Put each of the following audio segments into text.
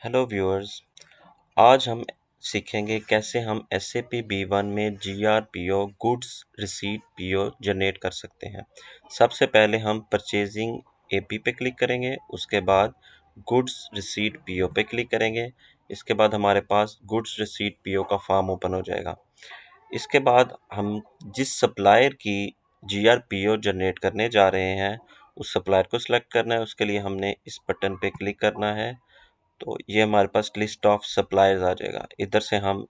Hello viewers. आज हम सीखेंगे कैसे हम SAP B1 में GRPO goods receipt PO generate कर सकते हैं। सबसे पहले हम परचेजिंग AP पे क्लिक करेंगे, उसके बाद गुड्स रिसीट PO पे क्लिक करेंगे। इसके बाद हमारे पास गुड्स रिसीट PO का फॉर्म ओपन हो जाएगा। इसके बाद हम जिस सप्लायर की GRPO जनरेट करने जा रहे हैं उस सप्लायर को सिलेक्ट करना है। उसके लिए हमने इस बटन पे क्लिक करना है, तो ये हमारे पास लिस्ट ऑफ सप्लायर्स आ जाएगा। इधर से हम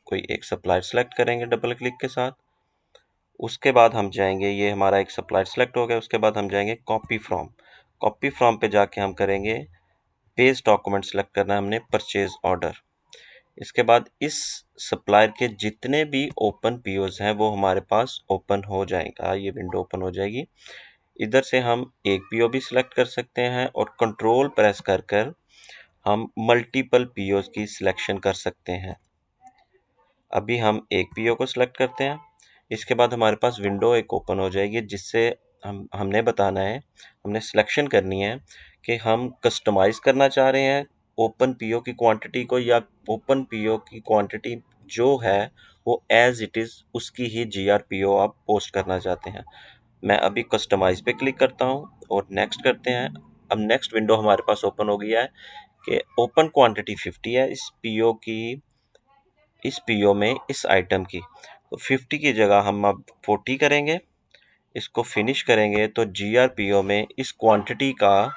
कोई एक सप्लायर सेलेक्ट करेंगे डबल क्लिक के साथ। उसके बाद हम जाएंगे, ये हमारा एक सप्लायर सेलेक्ट हो गया। उसके बाद हम जाएंगे कॉपी फ्रॉम पे जाके हम करेंगे पेज डॉक्यूमेंट सेलेक्ट करना है हमने परचेज ऑर्डर। इसके बाद इस सप्लायर के जितने भी ओपन पीओज हैं वो हमारे पास ओपन हो जाएगा, ये विंडो ओपन हो जाएगी। इधर से हम एक पीओ भी सिलेक्ट कर सकते हैं और कंट्रोल प्रेस कर कर हम मल्टीपल पीओज की सिलेक्शन कर सकते हैं। अभी हम एक पीओ को सिलेक्ट करते हैं। इसके बाद हमारे पास विंडो एक ओपन हो जाएगी जिससे हमने बताना है, हमने सिलेक्शन करनी है कि हम कस्टमाइज करना चाह रहे हैं ओपन पीओ की क्वांटिटी को, या ओपन पीओ की क्वांटिटी जो है वो एज इट इज़ उसकी ही GRPO आप पोस्ट करना चाहते हैं। मैं अभी कस्टमाइज पे क्लिक करता हूँ और नेक्स्ट करते हैं। अब नेक्स्ट विंडो हमारे पास ओपन हो गया है कि ओपन क्वांटिटी 50 है इस पीओ में इस आइटम की, तो 50 की जगह हम अब 40 करेंगे। इसको फिनिश करेंगे तो GRPO में इस क्वांटिटी का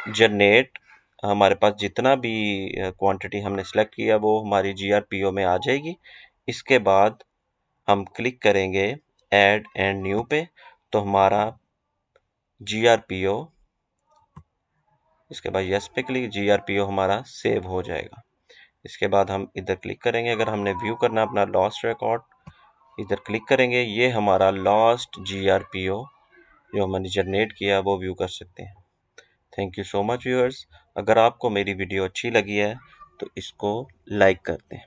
जनरेट, हमारे पास जितना भी क्वांटिटी हमने सेलेक्ट किया वो हमारी GRPO में आ जाएगी। इसके बाद हम क्लिक करेंगे ऐड एंड न्यू पे, तो हमारा GRPO, इसके बाद यस पे क्लिक, GRPO हमारा सेव हो जाएगा। इसके बाद हम इधर क्लिक करेंगे, अगर हमने व्यू करना अपना लॉस्ट रिकॉर्ड, इधर क्लिक करेंगे, ये हमारा लास्ट GRPO जो हमने जनरेट किया वो व्यू कर सकते हैं। Thank you so much viewers. अगर आपको मेरी वीडियो अच्छी लगी है तो इसको लाइक कर दें।